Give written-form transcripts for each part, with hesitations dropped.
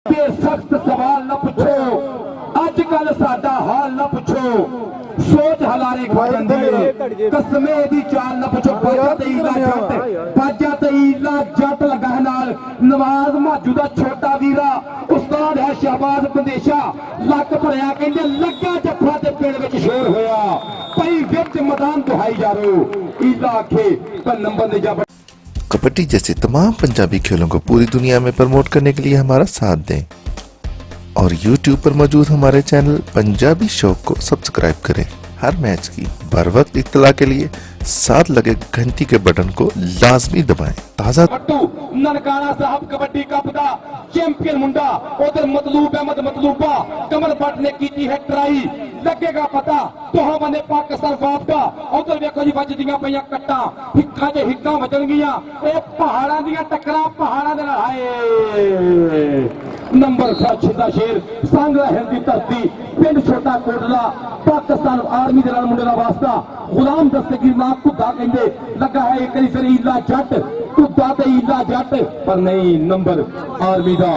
सख्त सवाल न पूछो, अजकल साडा हाल न पूछो, सोच हलारे खा जांदी है, कसमे दी चाल न पूछो। बाजा ते ईला जट लगा है नाल नवाज माजू दा छोटा वीरा उस्ताद है शहबाज बंदेशा लक भरिया कहंदे लग्गा जफ्फा ते पिंड विच शोर होया पई विच मैदान दुहाई जा रो ईला आखे पर नंबर ने जा। कबड्डी जैसे तमाम पंजाबी खेलों को पूरी दुनिया में प्रमोट करने के लिए हमारा साथ दें और YouTube पर मौजूद हमारे चैनल पंजाबी शौक को सब्सक्राइब करें। हर मैच की बर वक्त इत्तला के लिए साथ लगे घंटी के बटन को लाजमी दबाएं। ताज़ा ननकाना साहब कबड्डी कप दा चैंपियन मुंडा उधर मतलूब अहमद मतलूबा कमर बट ने की है ट्राई लगेगा पता तुहां बने पाकिस्तान वाप का उधर देखो जी वजदियां पईयां कट्टा हिक्का जे हिक्का वजणगियां ए पहाड़ां दियां टकरां पहाड़ां दे नाल हाए नंबर 7 दा शेर सांगला हिल दी धरती पिंड छोटा कोटला पाकिस्तान आर्मी दे नाल मुंडे दा वास्ता गुलाम दस्तगीर नाम खुदा कहंदे लगा है एक फिर ईला जट खुदा ते ईला जट पर नहीं नंबर आर्मी दा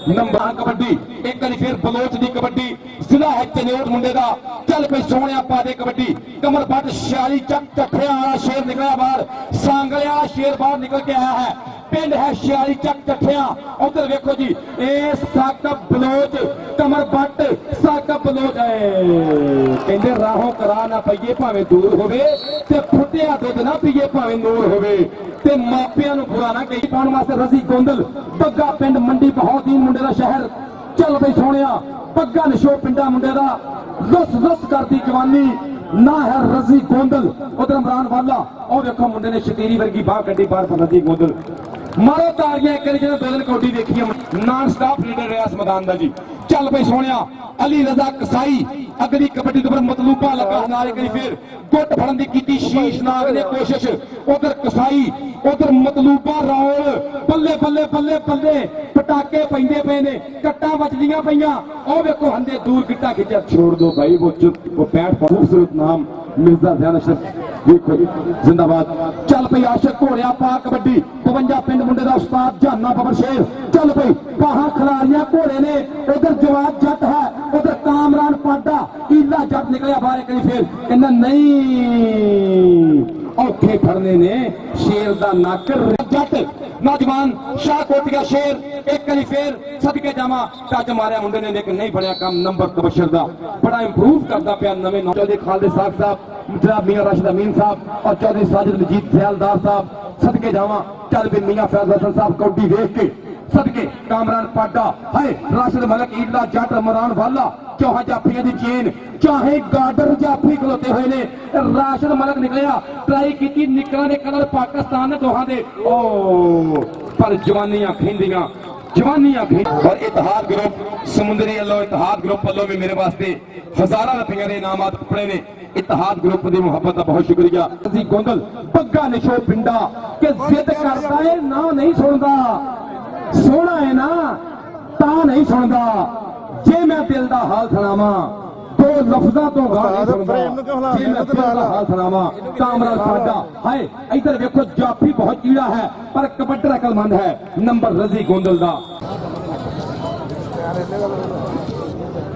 नंबर कबड्डी एक फिर बलोच दी कबड्डी जिला है चनेट मुंडे दा चल पे सोहणिया पा दे कबड्डी कमर बट 46 चक चठे वाला शेर निकला बाहर सांगले वाला शेर बाहर निकल के आया है पिंड है 46 चक चठिया उधर देखो जी ए Saqib Bloch Qamar but Saqib Bloch कहते राहों करा ना पईए भावें दूर होवे ते फुटिया दुध ना पीए भावें नूर होवे ते मापियां नूं बुरा ना कही पाउण वास्ते रजी गोंदल बग्गा पिंड मंडी बहाउद्दीन मुंडे दा शहर चल बई सोहणिया पग्गा नशो पिंडा मुंडे दा लुस लुस करदी जवानी ना है रजी गोंदल उधर इमरान वाला और देखो मुंडे ने शतीरी वर्गी बाह कड्डी बाहर पर रजी गोंदल मारो तारियां एक बार जो 2 दिन कौडी देखी नॉन स्टॉप लीडर रहा इस मैदान का जी चल भाई सोहणिया अली रजा कसाई अगली कबड्डी तो मतलूबा लगा नाल एक फिर गुट फड़न की कीती शीश नाग ने कोशिश उधर कसाई उधर मतलूबा रौल बल्ले बल्ले बल्ले बल्ले पटाके पैंदे पे ने कट्टा वजदियां पईयां ओ देखो हंदे दूर गिट्टा खिंचा छोड़ दो भाई वो चुप वो पैर खूबसूरत नाम मिर्जा ज़ैन अशरफ देखो जिंदाबाद चल पई आशिक घोड़िया पा कबड्डी 52 पिंड मुंडे दा उस्ताद जाना बबर शेर चल पई बाहां खिलाड़ियां घोड़े ने उधर जवाब जट है उधर कामरान पाडा ईला जट निकलिया बाहर कहीं फिर कहना नहीं औखे फड़ने ने शेर दा नक जट नौजवान शाहकोटिया शेर एक करी फिर सदके जावा टच मारिया मुंडे ने लेकिन नहीं बढ़िया काम नंबर तबशर दा बड़ा इंप्रूव करता पाया नवे चौधरी खालिद साहब जनाब मियां राशिद अमीन साहब और चौधरी साजिद मजीद सयालदार साहब सदके जावा चल भी मियां फैज हसन साहब कौडी देख के सदके कामरान पाडा हाय राशिद मलिक ईला जट मरान वाला चौहा जाफिया दी चेन चाहे गार्डर जाफी खलोते हुए ने राशिद मलिक निकलिया ट्राई की निकला ने कलर पाकिस्तान ने दोहां दे ओ पर जवानियां खिंदियां और इतिहाद ग्रुप समुंदरी अल्लो इतिहाद ग्रुप वालों भी मेरे वास्ते हजारा रुपये के इनाम पड़े ने इतिहाद ग्रुप की मुहब्बत का बहुत शुक्रिया गोंदल बग्गा निशो पिंडा के जिद करता है ना नहीं सुनता सोना है ना ता नहीं सुनता जे मैं दिल का हाल सुनावा दो लफ्जां तो जे मैं दिल का हाल सुनावा कामरान पाडा हाय इधर देखो जाफी बहुत कीड़ा है पर कबड्डर अकलमंद है नंबर रजी गोंदल का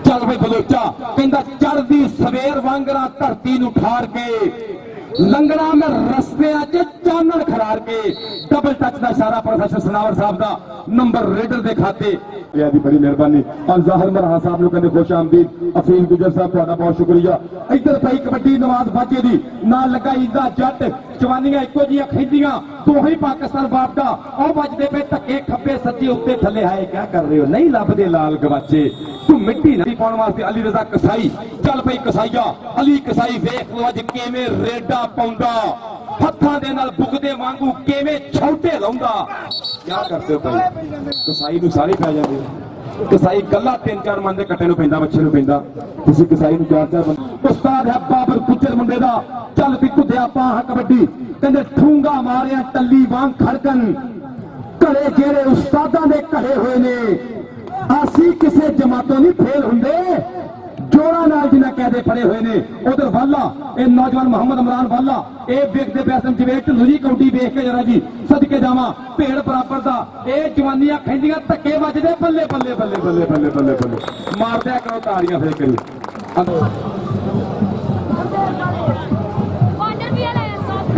चल भाई बलोचा कहता चढ़दी सवेर वांगरा धरती नूं ठार के लंगड़ा में रस्ते चानन खरार के डबल टच का इशारा प्रोफेसर सनावर साहब का नंबर रेडर के खाते बड़ी मेहरबानी और जाहिर मरहा साहब लोग कहते खुश आमदीद अफील गुजर साहब तुहाडा बहुत शुक्रिया इधर पई कबड्डी नवाज बाजे दी नाल लगा ईदा जट जवानियां इको जियां खिंदियां दो ही पाकिस्तान बाप का और बजदे पे धक्के खब्बे सज्जे उत्ते थले आए क्या कर रहे हो नहीं लभदे लाल गवाचे तू मिट्टी नहीं पाउण वास्ते अली रजा कसाई चल पई कसाईया अली कसाई वेख लो अज किवें रेडा पाउंदा हत्थां दे नाल बुकदे वांगू किवें छौटे लाउंदा क्या करते हो भाई कसाई नूं सारे पै जांदे कसाई कला 3-4 मन दे कट्टे नूं पैंदा बच्चे नूं पैंदा तुसीं कसाई नूं 4-4 उस्ताद है बाबर गुजर मुंडे दा चल बिकू दे आपा कबड्डी कहंदे ठूंगा मारिया टल्ली वांग खड़कन घड़े जेड़े उस्तादां दे घड़े होए ने आसी किसे जमातों नहीं फेल हुंदे जोड़ा नाल जिन्हें कैदे फड़े हुए ने। उधर वाला ये नौजवान मोहम्मद इमरान वाला ये वेखते पैसे जिवें ढिल्लू जी कौडी वेख के जरा जी सदके जावा भेड़ बराबर दा ये जवानियां खैंदियां धक्के वजदे बल्ले बल्ले बल्ले बल्ले बल्ले बल्ले बल्ले मार दिया करो तालियां फिर करी।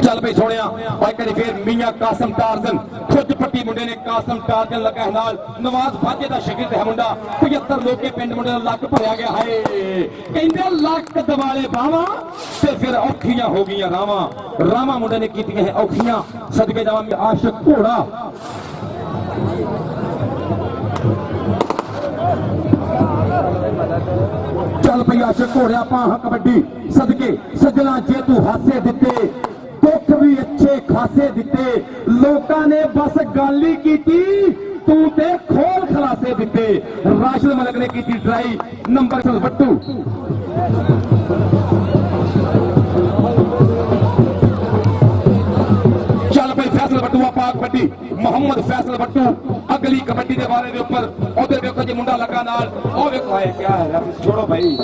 चल भाई सोने भाई करी फिर मियां कासम टारजन खुद पट्टी मुंडे ने कासम टारजन लगा है नाल नवाज फाजे दा शागिर्द है मुंडा 75 लोके पिंड मुंडे दा लक भरिया गया है कहंदे लक दवाले बावा ते फिर औखियां हो गईयां रावा रावा मुंडे ने कीतियां है औखियां सदके जावा आशिक घोड़ा चल पई आशिक घोड़िया पाह कबड्डी सदके सजना जे तू हासे दिते दुख भी अच्छे खासे दिते लोकां ने बस गल ही कीती तू ते खोल खलासे दिते। राशिद मलिक ने की ट्राई नंबर बट्टू चल भाई फैसल बट्टू पा कबड्डी मोहम्मद फैसल बट्टू अगली कबड्डी के बारे ऊपर उधर देखो जी मुंडा लगा नाल ओ देखो है क्या है छोड़ो भाई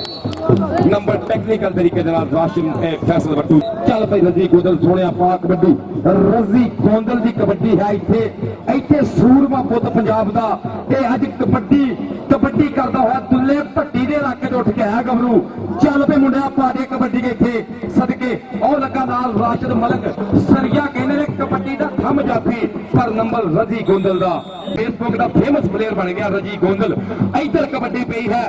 नंबर टेक्निकल तरीके राशिद फैसल बट्टू। चल भाई रजी गोंदल सोने पा कबड्डी रजी गोंदल की कबड्डी है इत्थे इत्थे सूरमा पुत पंजाब दा ते अज कबड्डी कबड्डी करदा होया दुल्ले भट्टी दे इलाके उठ के है गबरू। चल पे मुंडिया पा दे कबड्डी के इत्थे सदके और लगा नाल राशिद मलिक सरिया कहने ने कबड्डी दा थम जाती पर नंबर रजी गोंदल दा फेसबुक दा फेमस प्लेयर बन गया रजी गोंदल। इधर कबड्डी पई है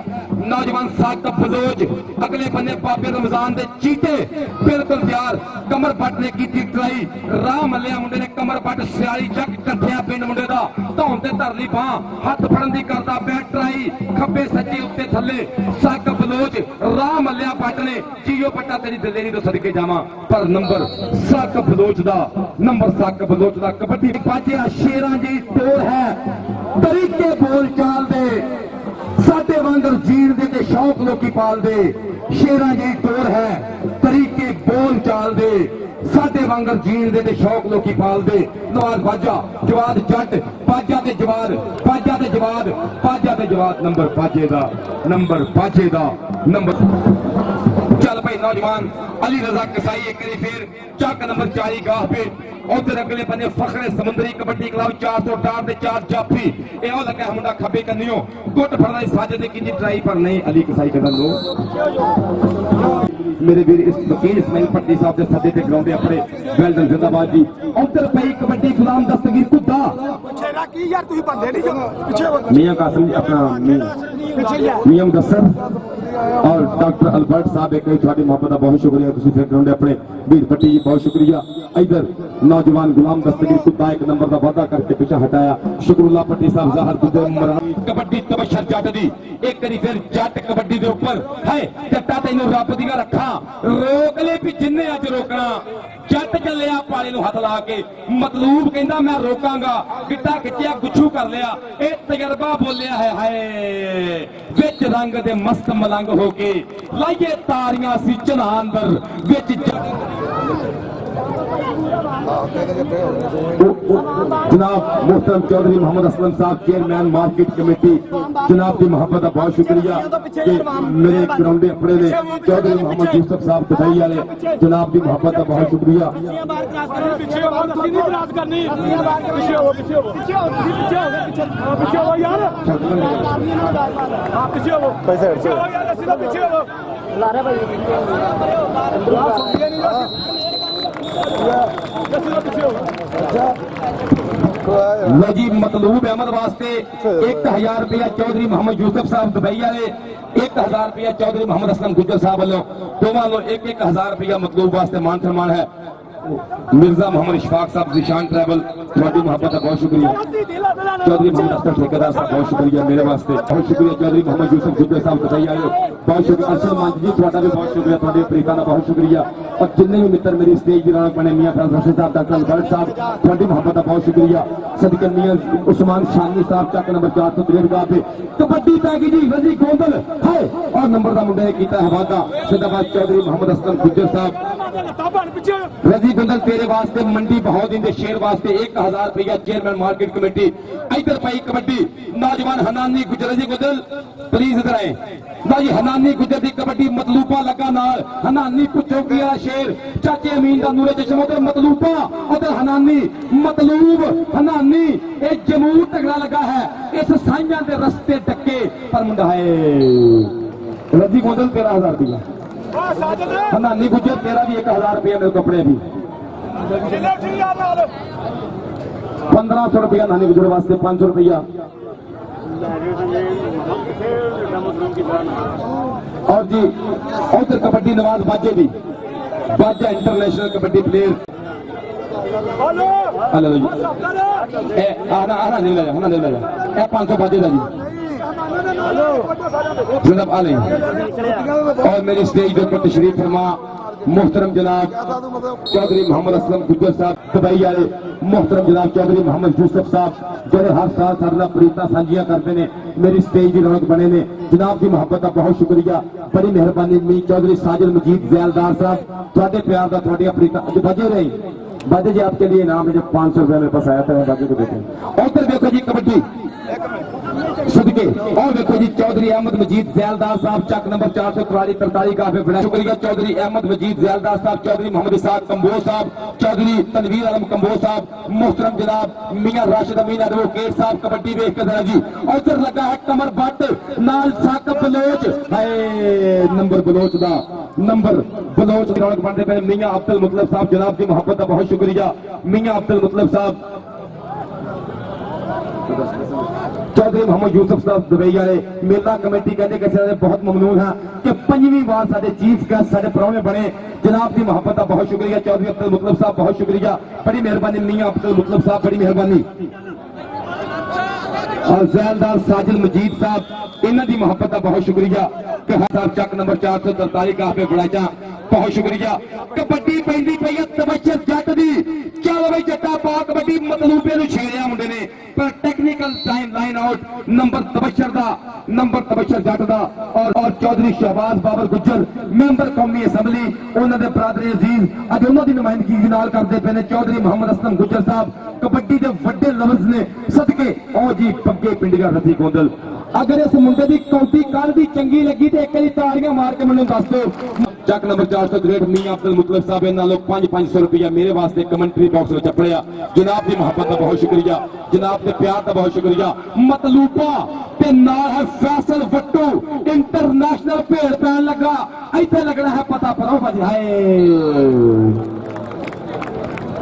नौजवान साकिब बलोच अगले बन्ने बाबे रमजान दे चीटे बिल्कुल तैयार कमर बट ने की ट्राई राह मलिया मुंडे ने कमर बट सियाली चक कट्ठिया पिंड मुंडे दा धौन ते धर ली बाह हाथ फड़न दी करदा बैट ट्राई खब्बे सज्जे उत्ते थल्ले साकिब बलोच राह मलिया बट ने जियो पट्टा तेरी दिलेरी तो सदके जावा पर नंबर साकिब बलोच दा नंबर साकिब बलोच दा कबड्डी बाजिया शेरां जी टोर है तरीके बोल चाल दे साडे वांगर जीण दे ते शौक लोकी पाल दे शेरां जी टोर है तरीके बोल चाल दे साडे वांगर जीण दे ते शौक लोकी पाल दे। नवाज बाजा जवाद जट बाजा ते जवाद बाजा ते जवाद बाजा ते जवाद नंबर बाजे दा नंबर बाजे दा नंबर। चल भाई नौजवान अली रजा कसाई एक फिर चक नंबर 40 गाह पे उधर अगले बने फखरे समुद्री कबड्डी क्लब 400 दे 4 जाफी ए ओ लगा मुंडा खब्बे कन्नियो गुट फड़दा साजे दे की ट्राई पर नहीं अली कसाई कदन लो मेरे वीर इस वकील इस्माइल पट्टी साहब के सदे ते ग्राउंड अपने वेल्डन जिंदाबाद जी उधर पई कबड्डी गुलाम दस्तगीर कुद्दा छेरा की यार तू बंदे नहीं पीछे मियां कासिम अपना मियां मुदस्सर और डॉक्टर अल्बर्ट साहब एक थोड़ी मोहब्बत का बहुत शुक्रिया तुम फिर ग्राउंड अपने वीर पट्टी जी बहुत शुक्रिया। इधर नौजवान गुलाम दस्तगीर कुत्ता एक नंबर का वादा करके पीछे हटाया शुक्रुल्लाह पट्टी साहब जहर कबड्डी तबशर जट दी एक करी फिर जट कबड्डी के ऊपर है जट्टा तेन रब दिया रखा रोक ले भी जिन्ने अज रोकना जट चलिया पानी हाथ ला के मतलूब कहना मैं रोकांगा गिट्टा खिंचिया गुच्छू कर लिया ये तजर्बा बोलिया है हाय विच रंग दे मस्त मलंग होके लाइए तारियां सी चना अंदर विच जनाब मोहतरम चौधरी मोहम्मद असलम साहब चेयरमैन मार्केट कमेटी जनाब की मोहब्बत का बहुत शुक्रिया कि मेरे ग्राउंड अपने ने चौधरी मोहम्मद यूसुफ साहब दुबई वाले जनाब की मोहब्बत का बहुत शुक्रिया। नजीब मतलूब अहमद वास्ते 1000 रुपया चौधरी मोहम्मद यूसुफ साहब दुबई वाले 1000 रुपया चौधरी मोहम्मद असलम गुज्जर साहब वालों दोवां लो 1000 रुपया मतलूब वास्ते मान सम्मान है। मिर्जा मोहम्मद इशफाक साहब जिशान ट्रैवल थोड़ी मोहब्बत का बहुत शुक्रिया। चौधरी मोहम्मद अख्तर ठेकेदार साहब बहुत शुक्रिया मेरे वास्ते बहुत शुक्रिया। चौधरी मोहम्मद यूसुफ गुज्जर साहब बताइए आए बहुत शुक्रिया। अरशद मान जी थोड़ा भी बहुत शुक्रिया थोड़े प्रीता का बहुत शुक्रिया और जिन्ने भी मित्र मेरी स्टेज की रौनक बने मियां फैसल रशीद साहब डॉक्टर अल्बर्ट साहब थोड़ी मोहब्बत का बहुत शुक्रिया। सदके मियां उस्मान शानी साहब चक नंबर 463 पे कबड्डी पैगी जी रजी गोंदल है और नंबर का मुंडे किया है वादा सिंदाबाद चौधरी मोहम्मद असलम गुज्जर साहब रजी गुंदल तेरे वास्ते मंडी बहाउद्दीन दे शेर वास्ते 1000 रुपया चेयरमैन मार्केट कमेटी। इधर पाई कबड्डी नौजवान हनानी गुजर जी गुंदल प्लीज इधर आए ना जी। हनानी गुजर दी कबड्डी मतलूबा लगा नाल हनानी पुचौकी वाला शेर चाचे अमीन दा नूरे चश्मा उधर मतलूबा उधर हनानी मतलूब हनानी ये जमूर तगड़ा लगा है इस साइयां दे रस्ते डके पर मुंडा है रजी गुंदल 13000 रुपया हनानी गुजर तेरा भी 1000 रुपया मेरे कपड़े भी 1500 रुपया नानी गुजर वास्ते 500 रुपया और जी उधर कबड्डी नवाज बाजे भी बाजा इंटरनेशनल कबड्डी प्लेयर हेलो जी आना आना नहीं लगा 500 बाजे दा जी जनाब आले और मेरी स्टेज पर तशरीफ फरमा मोहतरम जनाब चौधरी मोहम्मद असलम गुज्जर साहब दुबई वाले मोहतरम जनाब चौधरी मोहम्मद यूसुफ साहब जो हर साल सारा प्रीता सांझियां करते हैं मेरी स्टेज की रौनक बने ने जनाब की मोहब्बत का बहुत शुक्रिया बड़ी मेहरबानी मी चौधरी साजिद मजीद जैलदार साहब थोड़े प्यार का थोड़िया प्रीता जो बजे रही बाजे जी आपके लिए इनाम है जो 500 रुपया मेरे पास आया था बाजे को देखें। उधर देखो जी कबड्डी सदके और देखो जी चौधरी अहमद मजीद जैलदार साहब चक नंबर 443 का बड़ा शुक्रिया चौधरी अहमद मजीद जैलदार साहब चौधरी मोहम्मद इसाक कंबोज साहब चौधरी तनवीर आलम कंबोज साहब मोहतरम जनाब मियां राशिद अमीन एडवोकेट साहब कबड्डी वेख के जरा जी। उधर लगा है कमर बट नाल साकब बलोच है नंबर बलोच दा नंबर बलोच की रौनक बनते पे मियां अब्दुल मुतलब साहब जनाब की मोहब्बत का बहुत शुक्रिया मियां अब्दुल मुतलब साहब चौधरी मोहम्मद यूसुफ साहब दुबई वाले मेला कमेटी कहते कि बहुत ममनून है कि 5वीं बार साडे चीफ गेस्ट साडे परौने बने जनाब की मोहब्बत का बहुत शुक्रिया चौधरी अब्दुल मुतलब साहब बहुत शुक्रिया बड़ी मेहरबानी मियां अब्दुल मुतलब साहब बड़ी मेहरबानी और जैलदार साजिद मजीद साहब इन्हां दी मोहब्बत का बहुत शुक्रिया कि साहब चक नंबर 443 का पे बड़ाचा बहुत शुक्रिया। कबड्डी पैंदी पई है तबशर जट दी चल बई जट्टा पा कबड्डी मतलूबे नु छेड़िया मुंडे ने पर technical time line out number Tabshar Jatt दा और चौधरी शहबाज बाबर गुज्जर मेंबर कौमी असैम्बली उन्हां दे बरादरी अजीज अज उन्हां दी नुमाइंदगी नाल करदे पे ने चौधरी मोहम्मद असलम गुज्जर साहब कबड्डी दे वड्डे लफ्ज ने सदके ओ जी पग्गे पिंडिया रफी गोंदल अगर इस मुंडे की कौटी कल की चंगी लगी तो एक तालियां मार के मैंने दस दो। चक नंबर 400 ग्रेट मियां अब्दुल मुतलब साहब इन्होंने 500 रुपया मेरे वास्ते कमेंट्री बॉक्स में चपड़िया जनाब की मोहब्बत का बहुत शुक्रिया जनाब के प्यार का बहुत शुक्रिया। मतलूबा ते नाल है फैसल वट्टू इंटरनेशनल भेड़ पैन लगा इतने लगना है पता परो भाजी हाय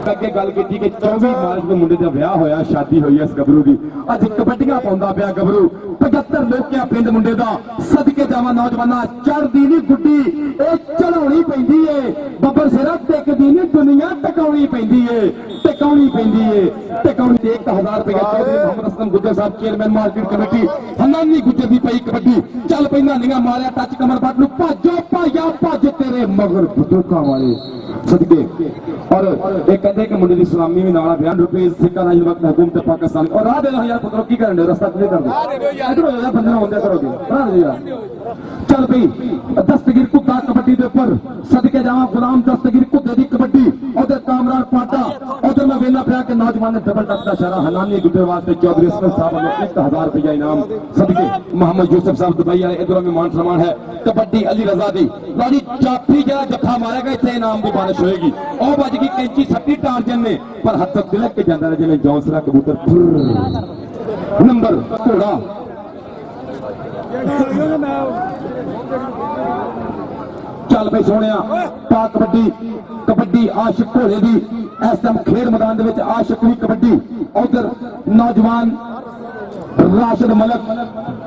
अगे गल की कि 24 मार्च को मुंडे का ब्याह होया शादी हुई इस गबरू की अज कबड्डियां पाउंदा पिया गबरू 75 लोकिया पिंड मुंडे दा सदके जावा नौजवाना चढ़दी नहीं गुड्डी ए चढ़ाउणी पैंदी है बब्बर सिरा टेकदी नहीं दुनिया टकाउणी पैंदी है टिकाउणी 1000 रुपया चौधरी मोहम्मद असलम गुज्जर साहब chairman market committee Hanani Gujjar दी पई कबड्डी चल पैंदा निगा मारिया टच कमर बट नु भाजो भाया भज तेरे मगर बंदूकां वाले सदके और एक कहते कि मुंडे की सलामी भी नाला बयान रुपये सिक्का ना वक्त हुकूमत पाकिस्तान और राह देना यार पुत्रों की करने रास्ता क्लियर कर दो इधर हो जा बंदे होंदे करोगे राह दे यार चल भाई दस्तगीर कुत्ता कबड्डी के ऊपर सदके जावा गुलाम दस्तगीर कुत्ते की कबड्डी उधर कामरान पाटा उधर मैं वेला पिया के नौजवान ने डबल टच का इशारा हनानी गुजर वास्ते चौधरी असलम साहब ने 1000 रुपया इनाम सदके मोहम्मद यूसुफ साहब दुबई वाले इधर में मान सम्मान है कबड्डी अली रजा दी लाजी चापी जरा जत्था मारेगा इतने इनाम की बारिश होगी और बज गई कैंची सट्टी टार्जन ने पर हद तक तिलक के जाता है जिन्हें जौसरा कबूतर नंबर घोड़ा चल भाई सोने पा कबड्डी आशिक घोड़े की इस टाइम खेल मैदान के आशिक भी कबड्डी उधर नौजवान राशिद मलक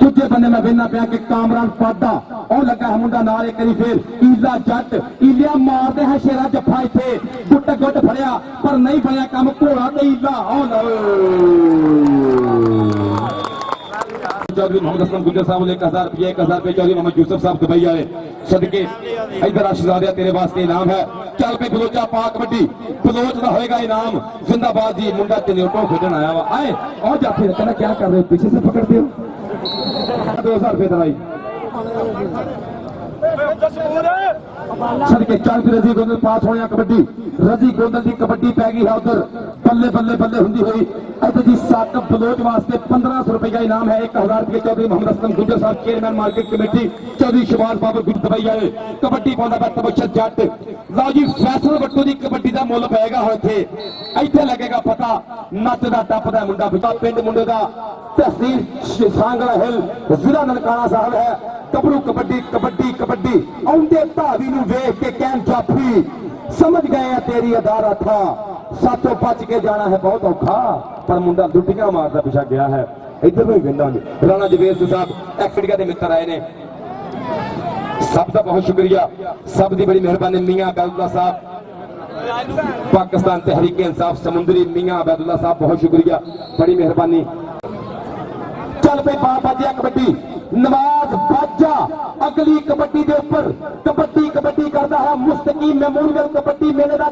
दूजे बंदे मैं वेना पिया कि कामरान पाडा और लगा है मुंडा नाल एक बारी फिर ईला जट ईलिया मारते हैं शेरा जफा इथे गुट गुट फड़िया पर नहीं बनया काम घोड़ा ते ईला चौधरी मोहम्मद असलम गुज्जर साहब ने 1000 रुपये चौधरी मोहम्मद यूसुफ साहब दुबई आए सदके इधर आशीर्वाद तेरे वास्ते इनाम है। चल पे बलोचा पा कबड्डी बलोच का होएगा इनाम जिंदाबाद जी मुंडा चनेटो खेडन आया वा आए और जाते कहना क्या कर रहे हो पीछे से पकड़ते हो 2000 रुपये दवाई सदके चल फिर पास होने कबड्डी रजी गोंदल की कबड्डी पै गई है उधर बल्ले बल्ले बल्ले हुंदी हुई इधर जी साकब बलोच वास्ते 1500 रुपए का इनाम है। 1000 रुपए Chaudhary Mohammad Aslam Gujjar sahab chairman market committee Chaudhry Shahbaz Babar गुज दवाई आए कबड्डी पाउंदा है तबशर जट। लो जी फैसल वट्टू की कबड्डी का मुल पेगा हुण इत्थे लगेगा पता नचदा टपदा मुंडा पिता पिंड मुंडे का तहसील सांगला हिल जिला ननकाना साहब है। कबरू कबड्डी कबड्डी कबड्डी आउंदे धावी नूं वेख के कहन जाफी समझ गए तेरी अदारा था साथों बच के जाना है बहुत औखा पर मुंडा लुटियां मारदा पिछा गया है। इधर भी वेंदा राणा जवेद साहब एक्सपीडिया के मित्र आए ने सबका बहुत शुक्रिया सब दी बड़ी मेहरबानी। मियां अबैदुल्ला साहब पाकिस्तान तहरीक इंसाफ समुंदरी मियां अबैदुल्ला साहब बहुत शुक्रिया बड़ी मेहरबानी। चल पे बाजिया कबड्डी नवाज बाजा अगली कबड्डी के ऊपर कबड्डी कबड्डी करता है मुस्तकीम मेमोरियल कबड्डी मेले का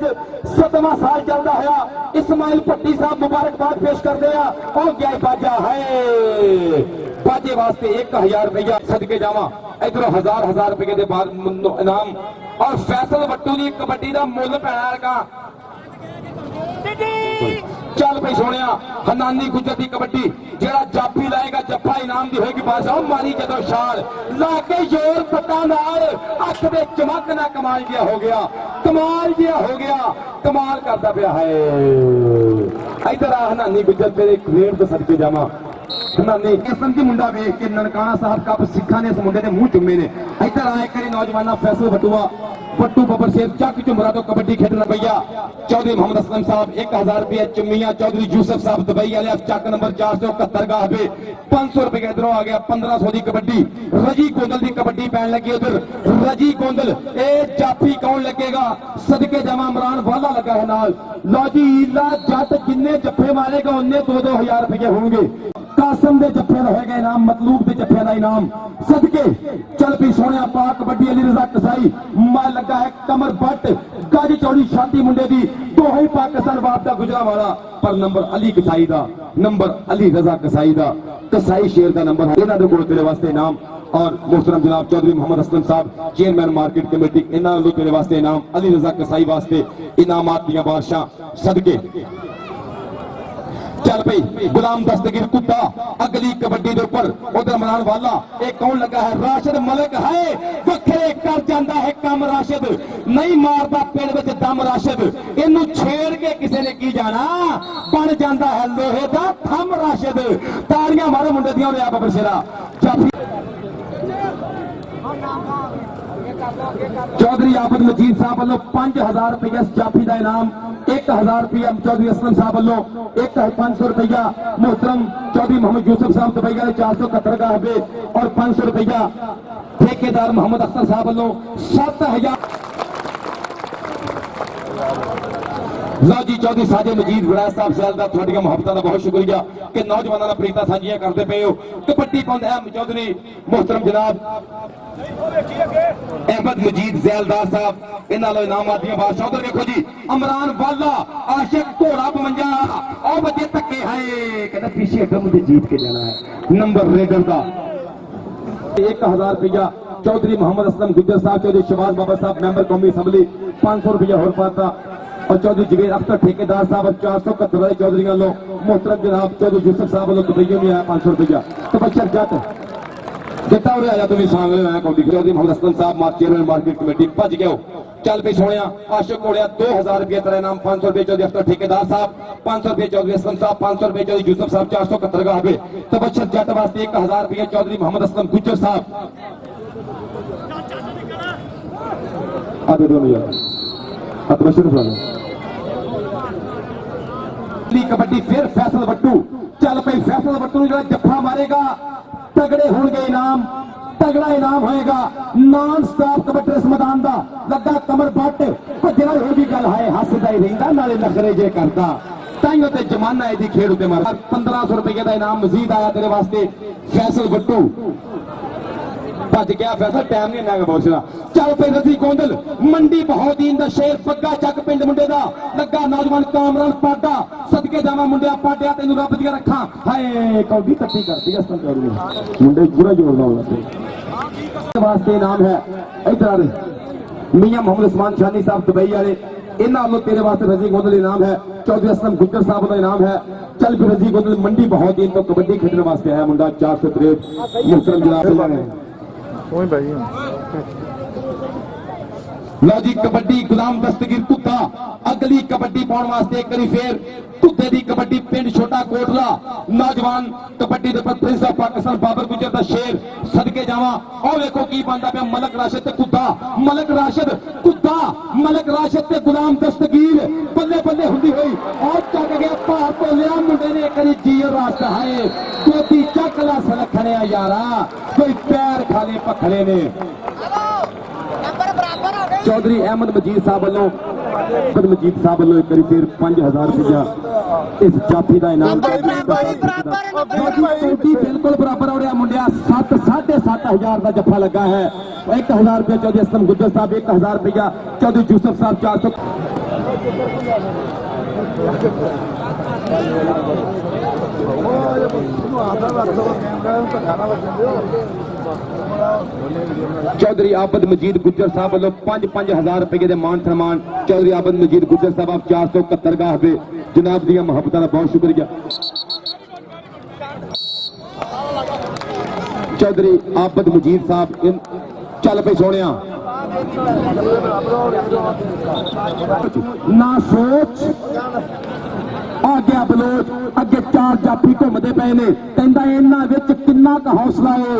7वां साल चलता है। इस्माइल भट्टी साहब मुबारकबाद पेश करते हैं और क्या बाजा है बाजे वास्ते 1000 रुपया सदके जावा इधरों 1000 रुपये के बाद इनाम और फैसल वट्टू की कबड्डी का मुल पैना का चल भाई सोने हनानी गुजर की कबड्डी जेड़ा जाफी लाएगा जफा इनाम दी होगी बादशाह मारी जदों छाल लाके जोर पट्टा नाल अख दे चमक ना कमाल जिहा हो गया कमाल जिहा हो गया कमाल करता पिया है। इधर आ हनानी गुजर तेरे रेड तो सदके जावा हनानी किस्म की मुंडा वेख के ननकाना साहब कप सिखा ने इस मुंडे ने मुंह चुमे ने। इधर आए करी नौजवाना फैसल वटुआ पट्टू बबर शेर चक चुमरा तो कबड्डी खेलना भैया चौधरी मोहम्मद असलम साहब 1000 रुपये चुमिया चौधरी यूसुफ साहब दुबई वाले चक नंबर 471 गाहबे 500 रुपए का इधरों आ गया 1500 की कबड्डी। रजी गोंदल की कबड्डी पैन लगी उधर रजी गोंदल ए जाफी कौन लगेगा सदके जमा इमरान वाला लगा है नाल लो जी ईला जट जिन्ने जफे मारेगा उन्ने 2-2000 रुपये होंगे। कासम दे जफे का है इनाम मतलूब के जफे का इनाम सदके चल भी सोने पा कबड्डी अली रजा कसाई माल लगा है कमर बट गाजी चौड़ी छाती मुंडे की दो ही पाकिस्तान बाप का गुजरा वाला पर नंबर अली कसाई का नंबर अली रजा कसाई का कसाई शेर का नंबर है इन्होंने को तेरे वास्ते इनाम और मोहतरम जनाब चौधरी मोहम्मद असलम साहब चेयरमैन मार्केट कमेटी इन्होंने तेरे वास्ते इनाम अली रजा कसाई वास्ते इनामात दियां बादशाह सदके। चल भाई गुलाम दस्तगीर कुत्ता अगली कबड्डी के ऊपर उधर मनान वाला एक कौन लगा है राशिद मलिक है वखरे कर जाता है कम राशिद नहीं मारता पेड़ में दम राशिद इनू छेड़ के किसी ने की जाना बन जाता है लोहे का थम राशिद। तालियां मारो मुंडे दियां लिया बबर शेरा जाफी चौधरी आबद मजीद साहब वालों 5000 रुपया जाफी का इनाम 1000 रुपया चौधरी असलम साहब वालों 500 रुपया मोहतरम चौधरी मोहम्मद यूसुफ साहब दुबई वाले 471 का हबे और 500 रुपया ठेकेदार मोहम्मद अख्तर साहब वालों 7000। लो जी चौधरी साजे मजीद विराज साहब सैलदा थोड़िया मुहब्बतां दा बहुत शुक्रिया कि नौजवानों दा प्रीतां साझियां करदे पे हो कबड्डी पाउंदा है चौधरी मोहतरम जनाब अहमद मजीद जैलदार साहब इन्हां लो इनाम आदियां बादशाह उधर देखो जी इमरान वाला आशिक घोड़ा 52 और बच्चे धक्के है कहता पीछे हटो मुझे जीत के जाना है नंबर रेडर का 1000 रुपया चौधरी मोहम्मद असलम गुजर साहब चौधरी शबाज बाबा साहब मेंबर कौमी असम्बली 500 रुपया और पाता और चौधरी जवेद अख्तर ठेकेदार साहब 471 वाले चौधरी लो मोहतरम जनाब चौधरी यूसुफ साहब वालों दुबई में आया 500 रुपया तबशर जट जितना उरे आया तुम सांगले आया कौडी चौधरी मोहम्मद असलम साहब चेयरमैन मार्केट कमेटी भज गए चल पे सोने आशिक घोड़िया 2000 रुपये तेरा इनाम 500 रुपये चौधरी अख्तर ठेकेदार साहब 500 रुपये चौधरी असलम साहब 500 रुपये चौधरी यूसुफ साहब 471 का हबे तबशर जट वास्ते 1000 रुपये चौधरी मोहम्मद असलम गुजर साहब आधे दोनों यार तबशर कबड्डी फिर फैसल वट्टू चल पे फैसल वट्टू जो जफा मारेगा तगड़े होंगे इनाम तगड़ा इनाम होएगा नॉन स्टॉप कबड्डी इस मैदान का लगा कमर बट भजना होगी गल है हसदा ही रहिंदा नाले नखरे जे करता ताइयों ते जमाना इहदी खेड उत्ते मार 1500 रुपये का इनाम मजीद आया तेरे वास्ते फैसल वट्टू भज गया फैसल टाइम नहीं इन्ना पहुंचना चल पे रजी गोंदल मंडी बहोदीन दा शेर बग्गा चक पिंड मुंडे दा लगा नौजवान कामरान पाटा सदके जावा मुंडिया पाटिया तेनू रब दिया रखा हाय कौडी तट्टी करती है असल करू मुंडे पूरा जोर लाउंदा वास्ते इनाम है इधर आ रहे मियां मोहम्मद उस्मान शानी साहब दुबई वाले इन्हां वालों तेरे वास्ते रजी गोंदल इनाम है, चौधरी असलम गुज्जर साहब का इनाम है। चल भी रजी गोंदल मंडी बहुत दिन तो कबड्डी खेलने वास्ते आया मुंडा 463 मुहतरम जनाब। लो जी कबड्डी गुलाम दस्तगीर कुत्ता अगली कबड्डी पाने वास्ते एक बारी फिर कुत्ते दी कबड्डी पिंड छोटा कोटला नौजवान कबड्डी दे प्रिंस ऑफ पाकिस्तान बाबर गुजर दा शेर सदके जावा। और देखो की बनदा पे मलक राशिद ते कुत्ता, मलक राशिद कुत्ता, मलक राशिद ते गुलाम दस्तगीर बल्ले बल्ले हुंदी होई और चक गया भार तो लिया मुंडे ने करी जीओ रास्ता है कोती चकला सलखने यारा कोई पैर खाले पखड़े ने। चौधरी अहमद मजीद साहब वालों मजीद साहब वालों एक फिर 5000 रुपया इस जाफी का इनाम बिल्कुल बराबर हो रहा मुंडिया 7,500 का जफा लगा है। 1000 रुपया चौधरी असलम गुज्जर साहब, 1000 रुपया चौधरी यूसुफ साहब 400। चौधरी आबद मजीद गुज्जर साहब वालों 5,000 रुपए के मान सम्मान चौधरी आबद मजीद गुज्जर साहब आप 471 गाह पे जनाब दिया मोहब्बत का बहुत शुक्रिया। चौधरी आबद मजीद साहब चल पे सोने ना सोच आगे बलोच अगे 4 जाफी घूमते पे ने कहंदा इन्हां विच किन्ना क हौसला है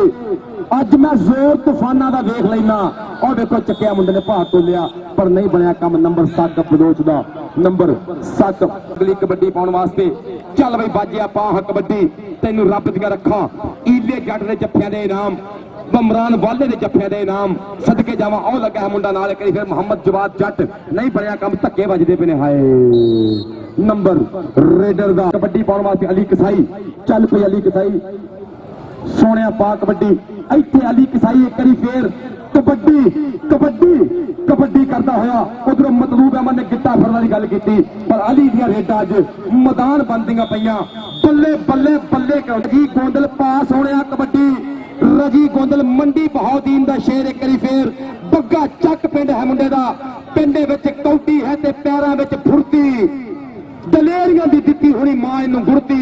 अज मैं जोर तूफाना का वेख लेना। और देखो चक्या मुंडे ने भार तो लिया पर नहीं बनया काम। नंबर 7 बलोच का नंबर 7 अगली कबड्डी पाने वास्ते चल बई बाजिया पा कबड्डी तेनू रब दिया रखा ईले जट के जफिया के इनाम बमरान वाले के जफिया के इनाम सदके जावा। और लगा है मुंडा नाल करी फिर मोहम्मद जवाद जट नहीं बनया काम धक्के बजते पे ने हाय नंबर रेडर का कबड्डी पाने वास्ते अली कसाई चल पे अली कसाई सोने पा कबड्डी इत्थे अली कसाई एक बारी फिर कबड्डी कबड्डी कबड्डी करता होया उधरों मतलूब अहमद ने गिट्टा फड़ने की गल की पर अली दियां रेडां अज मैदान बनदियां पईयां बल्ले बल्ले बल्ले रजी गोंदल पास होने कबड्डी रजी गोंदल मंडी बहाउद्दीन दा शेर एक बारी फिर बग्गा चक पिंड है मुंडे दा पिंडे विच कौटी है ते पैरां विच फुर्ती दलेरियां दी दित्ती हुई मां इनू गुड़ती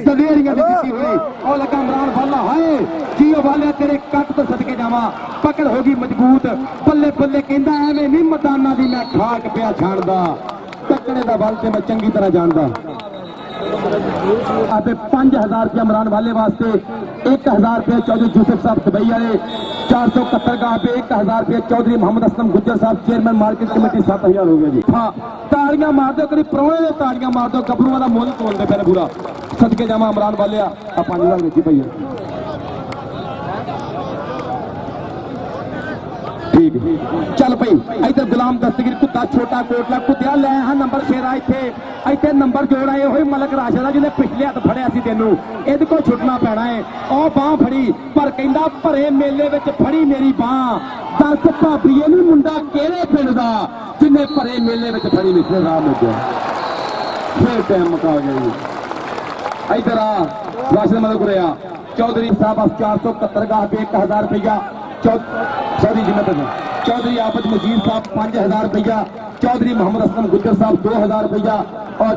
दलेरियां दी दित्ती हुई और लगा इमरान वाला हाय जियो वाले तेरे कट तो सदके जावा पकड़ होगी मजबूत बल्ले बल्ले कहंदा एवें नहीं मैदानां दी मैं खाक पिया छाणदा टकड़े दा बल ते मैं चंगी तरह जानदा। आपे 5000 रुपया इमरान वाले वास्ते 1000 रुपये चौधरी यूसुफ साहब दुबई वाले 471 का पे 1000 रुपये चौधरी मोहम्मद असलम गुज्जर साहब चेयरमैन मार्केट कमेटी 7000 हो गया जी। हाँ तालियां मार दो कभी प्रोने तालियां मार दो गबरूआ का मुल तोड़ते पे पूरा सदके जावा इमरान वाले आ 5000 देखी भैया ठीक चल पई इधर गुलाम दस्तगीर कुत्ता छोटा कोटला कुत्तिया ले हाँ नंबर शेरा इतने नंबर जोड़ आए हुए मलक राशिद जिन्हें पिछले हथ फड़िया सी तेनू इहदे को छुटना पैना है और बांह फड़ी पर कहंदा भरे मेले विच फड़ी मेरी बांह दस भाभीए नी मुंडा केड़े पिंड दा जिन्हें भरे मेले विच फड़ी मिसले राह मुक्या फिर टाइम मुका गया जी। इधर आ राशिद मलक रहा चौधरी साहब 471 गाह पे 1000 रुपया चौधरी जिम्मेदार चौधरी आबद मजीद साहब 5000 रुपया चौधरी मोहम्मद असलम गुज्जर साहब 2000 रुपया और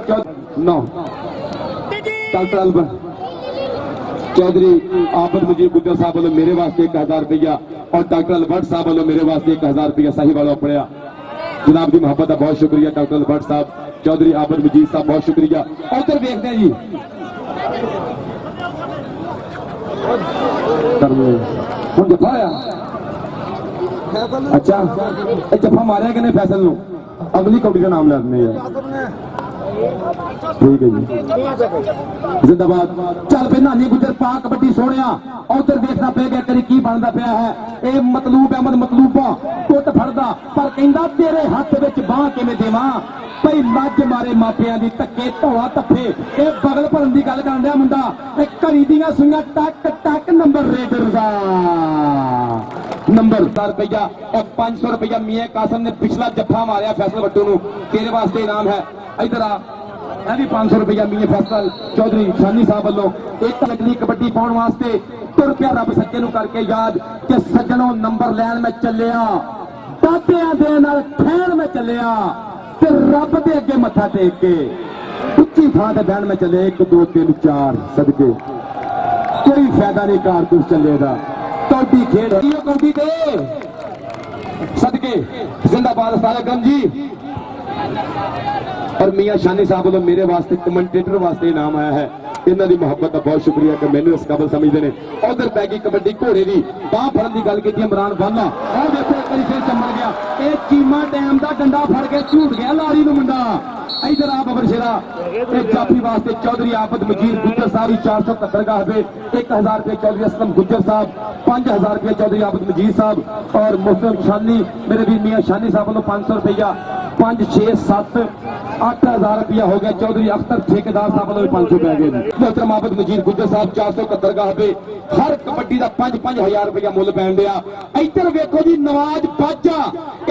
डॉक्टर अलबर चौधरी आबद मजीद गुज्जर साहब वालों मेरे वास्ते 1000 रुपया और डॉक्टर अलबर्ट साहब वालों मेरे वास्ते 1000 रुपया सही वालों अपने जनाब की मोहब्बत का बहुत शुक्रिया डॉक्टर अलबर्ट साहब चौधरी आबद मजीद साहब बहुत शुक्रिया। और उधर देखते हैं जी जफा आया अच्छा जफा मारे कि नहीं फैसल नो अगली कौड़ी का नाम लेने यार ठीक है जी जिंदाबाद चल पे नानी गुजर पा कबड्डी सोने और उधर देखना पे गया करी की बनता पाया है ये मतलूब अहमद मतलूबा टुट फड़दा पर कहंदा तेरे हाथ विच बांह किवें देवां भाई लज मारे मापिया की धक्के धौला तफे ये बगल भरन की गल कर मुंडा घड़ी दियां सुइयां टक टक नंबर रेडर का नंबर 1000 रुपया और 500 रुपया मियां कासम ने पिछला जफा मारिया फैसल भट्टू नूं तेरे वास्ते इनाम है। इधर आ भी 500 रुपया मियां फैसल चौधरी शानी साहब वालों एक अगली कबड्डी पाउण वास्ते तुर पिया रब सच्चे नूं करके याद कि सज्जनों नंबर लैन में चलिया दादियां दे नाल खैर में चलिया ते रब दे अगे मत्था टेक के उच्ची थां ते बहन में चले 1 2 3 4 सदके कोई फायदा नहीं कारतूस चले दा कौडी खेड कौडी दे सदके जिंदाबाद सालेगम जी। और मियां शानी साहब वालों मेरे वास्ते कमेंटेटर वास्ते नाम आया है, इन्हों की मुहब्बत का बहुत शुक्रिया कि मैंने इस काबल समझते हैं। उधर पै गई कबड्डी घोड़े की बाह फड़न की गल की इमरान वाला और देखो एक बार फिर चमड़ गया ये चीमा डैम का डंडा फड़ के झूठ गया लारी नूं मुंडा। इधर आ बबर शेरा जाफी वास्ते चौधरी आफत मजीद गुज्जर साहब 470 का हबे 1000 रुपये चौधरी असलम गुज्जर साहब 5000 रुपये चौधरी आफत मजीद साहब और मुस्लिम शानी मेरे भी मियां शानी साहब वालों 500 रुपया 5 6 7 8000 रुपया हो गया। चौधरी अख्तर ठेकेदार साहब वालों 500 पै गए। मोहतरम आफत मजीद गुज्जर साहब 471 का हबे हर कबड्डी का 5-5000 रुपया मुल पैन दिया। इधर वेखो जी नवाज बाजा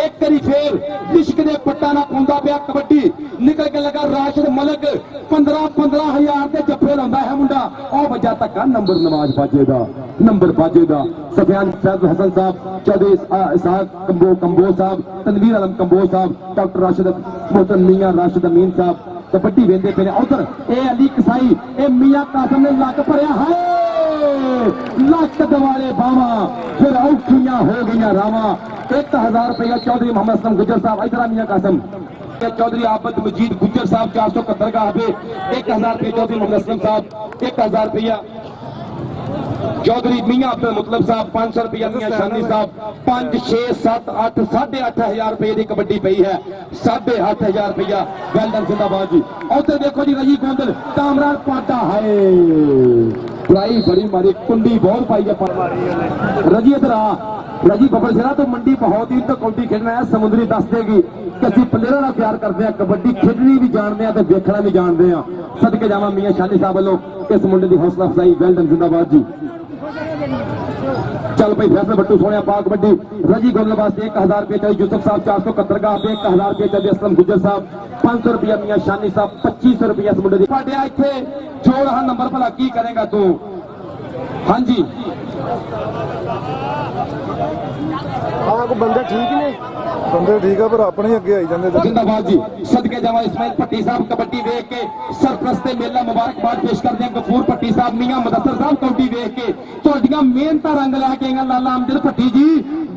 एक करी फिर लिश्क दे पट्टा ना पाउंदा पिया कबड्डी निकल के लगा राशिद मलक 15-15,000 के जफे लाउंदा है मुंडा और वजह तक नंबर नवाज बाजे दा सफियान फैजल हसन साहब चौधरी इसहाक कंबो साहब तनवीर आलम कंबो साहब डॉक्टर राशिद मोहतरम मियां राशिद अमीन साहब कबड्डी वेंदे पे उधर ए अली कसाई ए मियां कासम ने लक भरिया है लक दवाले बावा फिर औखियां हो गई रावा 1000 रुपया चौधरी मोहम्मद असलम गुज्जर साहब इधर मियां कासम चौधरी आफत मजीद गुज्जर साहब 471 का हबे 1000 रुपये चौधरी मोहम्मद असलम साहब 1000 रुपया चौधरी मियां अब्दुल मुतलब साहब 500 रुपया मियां शानी साहब 5 6 7 8 8,500 रुपये की कबड्डी पई है 8,500 रुपया वेल डन जिंदाबाद जी। उधर देखो जी रजी गोंदल कामरान पाटा है बुराई बड़ी मारी कुंडी बहुत पाई है रजी इधर आ रजी बबल शरा तो मंडी बहुत ही तो कौडी खेलना है समुद्री दस देगी कि असं प्लेयर का प्यार करते हैं कबड्डी खेलनी भी जानते हैं तो देखना भी जानते हैं। सदके जावा मियां शानी साहब वालों इस मुंडे की हौसला अफजाई वेल डन जिंदाबाद जी। चल भाई फैसला बट्टू सोने पा कबड्डी रजी गोल वास्ते 1000 रुपये चाहिए यूसुफ साहब 471 का 1000 रुपये चाहिए असलम गुज्जर साहब 500 रुपया मियां शानी साहब 2500 रुपया इस मुंडे की इतने जोड़ हाँ नंबर भला की करेगा तू। हाँ जी हाँ बंदे ठीक ने बंदे ठीक है पर अपने अगे आई जाते जिंदाबाद जी। सदके जावा इस्माइल भट्टी साहब कबड्डी देख के सरप्रस्ते मेला मुबारकबाद पेश करते हैं गफूर भट्टी साहब मियां मुदस्सर साहब कबड्डी देख के तुहाडियां मेहनत रंग लैके आईयां लाला अमजद भट्टी जी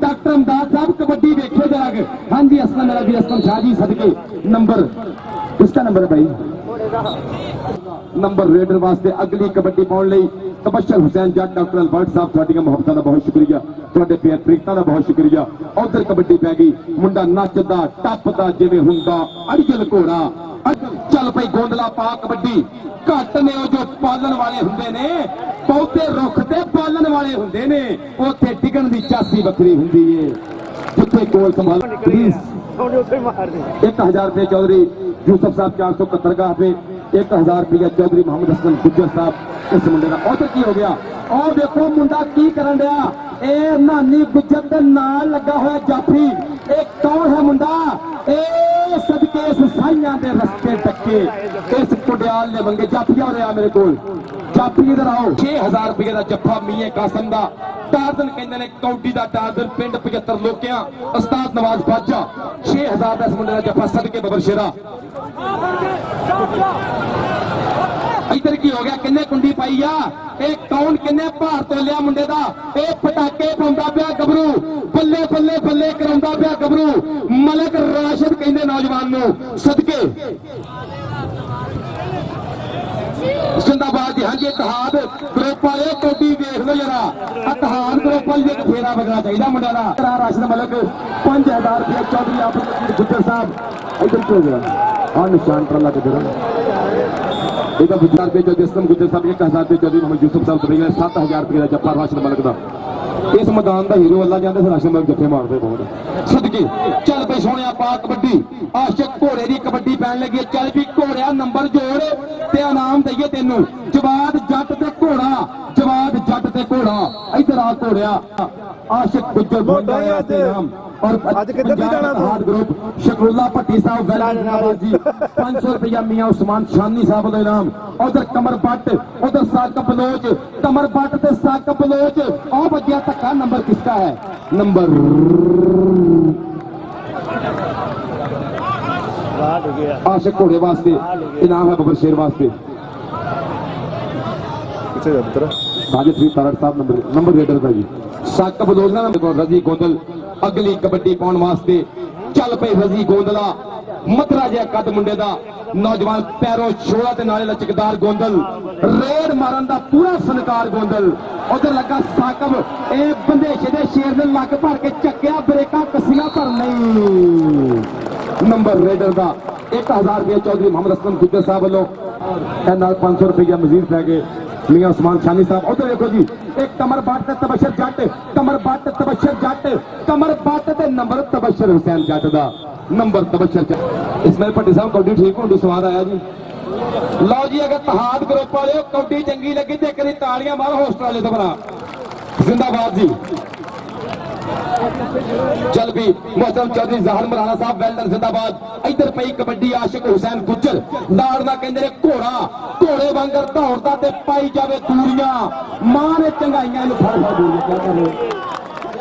डॉक्टर अमदाद साहब कबड्डी देखो जरा। हाँ जी असलम मेरा भी असलम शाह जी सदके नंबर किसका नंबर है भाई नंबर रेडर वास्ते अगली कबड्डी पाने लई तबशर हुसैन जट डॉक्टर अलबर्ट साहब तुहाडियां मुहब्बतां दा बहुत शुक्रिया तुहाडे प्यार प्रीतां दा बहुत शुक्रिया। उधर कबड्डी पै गई मुंडा नचदा टपदा जिवें हुंदा अड़जल घोड़ा चल पई गोंदला पा कबड्डी घट ने जो पालन वाले हुंदे ने बहुते रुख ते पालन वाले हुंदे ने उत्थे डिगण दी चासी बखरी हुंदी है जिथे कोल संभाल प्लीज 1000 रुपये चौधरी यूसुफ साहब 471 का हबे 1000 रुपया चौधरी मोहम्मद असलम गुज्जर साहब इस मुंडे का उधर की हो गया और देखो मुंडा की करन दिया ए नानी गुज्जर के नाल लगा हुआ जाफी एक कौन है मुंडा ए सदके इस साइयां दे रस्ते टक्के इस कुडियाल ने मंगे जाफी हो रहा मेरे को जाफी इधर आओ 6000 रुपये का जफा मियां कासम दा टारदन कहते हैं कौडी का टारदन पिंड 75 लोकियां उस्ताद नवाज बाजा 6000 का इस मुंडे का जफा सदके बबर शेरा। इधर की हो गया किन्ने कुंडी पाई आ एक कौन किन्ने भार तो लिया मुंडे दा ए पटाके पाउंदा पिया गबरू बल्ले बल्ले बल्ले कराउंदा पिया गबरू मलक राशिद कहंदे नौजवान नूं सदके जिंदाबाद जी। हाँ जी इतिहाद ग्रुप वाले कौडी देख लो जरा इतिहाद ग्रुप वाले एक फेरा बगना चाहिए मुंडा का राशिद मलक 5000 रुपया चौधरी आप गुज्जर साहब इधर क्यों गया निशान पर लग एक 1000 रुपये चौधरी असलम गुज्जर साहब 1000 रुपये चौधरी मोहम्मद यूसुफ साहब 7000 रुपये का जफा राशिद मलक का इस मैदान का हीरो अल्लाह जाते राशिद मलक जफे मारते बहुत सदके चल पे सोने पा कबड्डी आशिक घोड़े की कबड्डी पैन लगी चल भी घोड़िया नंबर जोड़ ते इनाम दईए तेनू जवाद जट ते घोड़ा जवाद जट ते घोड़ा इधर आ घोड़िया आशिक गुज्जर इनाम और हाथ ग्रुप शकरुल्ला भट्टी साहब जी 500 रुपया मियां उस्मान शानी साहब वाला इनाम। उधर कमर बट उधर साकब बलोच कमर बट ते साकब बलोच और बजिया धक्का नंबर किसका है नंबर आशिक घोड़े वास्ते इनाम है बबर शेर वास्ते किथे जा पुत्र साजिद फरीद तारड़ साहब नंबर रेडर का जी साकब लोजना रजी गोंदल अगली कबड्डी पाउण वास्ते चल पे रजी गोंदला मथरा जिहा कद मुंडे दा नौजवान पैरों छोड़ा ते नाले लचकदार गोंदल रेड मारन दा पूरा फनकार गोंदल उधर लगा साकब ए बंदेशे दे शेर दे लग भर के चक्या ब्रेका कसिया पर नहीं नंबर रेडर दा 1000 रुपया चौधरी मोहम्मद असलम गुज्जर साहब वालों 500 रुपया मजीद पै गए मियां उस्मान शानी साहब उधर देखो जी एक कमर बाट ते तबशर जट कमर बाट ते तबशर जट कमर बाट ते नंबर तबशर हुसैन जट दा नंबर तबशर जट इसमें भट्टी साहब कौडी ठीक होने स्वाद आया जी लो जी अगर तहाद ग्रुप वाले कौडी चंगी लगी तो एक तालियां मारो होस्टल वाले तो बना जिंदाबाद जी चल भी मोहतरम चौधरी जहर मराना साहब वेल्डन जिंदाबाद इधर पई कबड्डी आशिक हुसैन गुज्जर लाड़ना कहंदे ने घोड़ा घोड़े वांगर दौड़दा ते पाई जावे दूरियां मां ने चंगाइयां नु फड़ फड़ दूरियां क्या कर रहे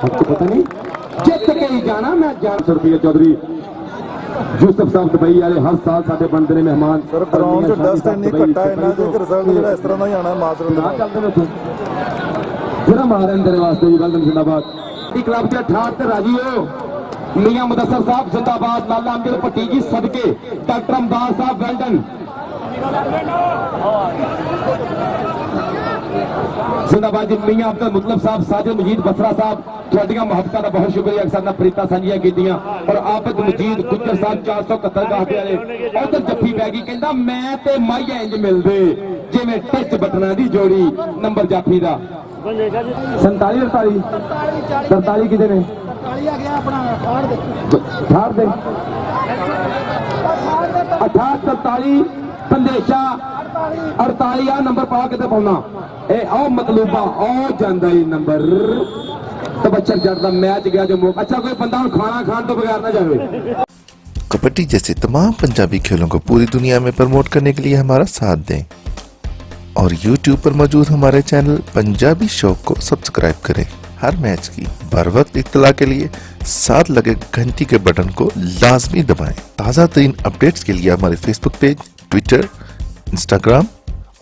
आपको पता नहीं जित के ही जाना मैं जान रुपये चौधरी यूसुफ साहब दुबई वाले हर साल साडे बनते ने मेहमान सर ग्राउंड च डस्ट इन्नी घट्टा इन्ना जे रिजल्ट जेड़ा इस तरह दा ही आना माजरत ना चलदे ने जरा मारे अंदर वास्ते जी वेल्डन जिंदाबाद क्लब के ठाट ते राजी हो मियां मुदस्सर साहब जिंदाबाद लाला अमीर भट्टी जी सदके डॉक्टर अमदाद साहब वेल्डन जिंदाबाद जी मियां अब्दुल मुतलब साहब साजिद मजीद बसरा साहब थोड़ियां मुहब्बतां दा बहुत शुक्रिया अक्सर ना प्रीता सांझियां कीतियां और आबिद मजीद गुज्जर साहब 471 गाहते वाले उधर जफ्फी पै गई कहंदा मैं ते माइया इंज मिलदे जिवें टच बटना दी जोड़ी नंबर जाफी दा 47 48 कितने ने 48 संदेशा 48 आ नंबर पा के पाना ए आओ मतलूबा आओ जांदा ही नंबर तबच्छर जट दा मैच गया जो अच्छा कोई बंदा हुण खाना खान तो बगैर ना जावे कबड्डी जैसे तमाम पंजाबी खेलों को पूरी दुनिया में प्रमोट करने के लिए हमारा साथ दें और YouTube पर मौजूद हमारे चैनल पंजाबी शौक को सब्सक्राइब करें। हर मैच की बर वक्त इत्तला के लिए साथ लगे घंटी के बटन को लाजमी दबाएं। ताज़ा तरीन अपडेट्स के लिए हमारे फेसबुक पेज, ट्विटर, इंस्टाग्राम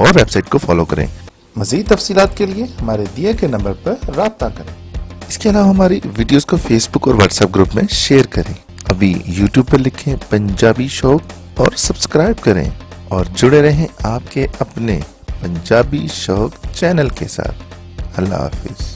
और वेबसाइट को फॉलो करें। मज़ीद तफसीलात के लिए हमारे दिए गए नंबर पर राब्ता करें। इसके अलावा हमारी वीडियोस को फेसबुक और व्हाट्सएप ग्रुप में शेयर करें। अभी YouTube पर लिखें पंजाबी शौक और सब्सक्राइब करें और जुड़े रहें आपके अपने पंजाबी शौक चैनल के साथ। अल्लाह हाफिज।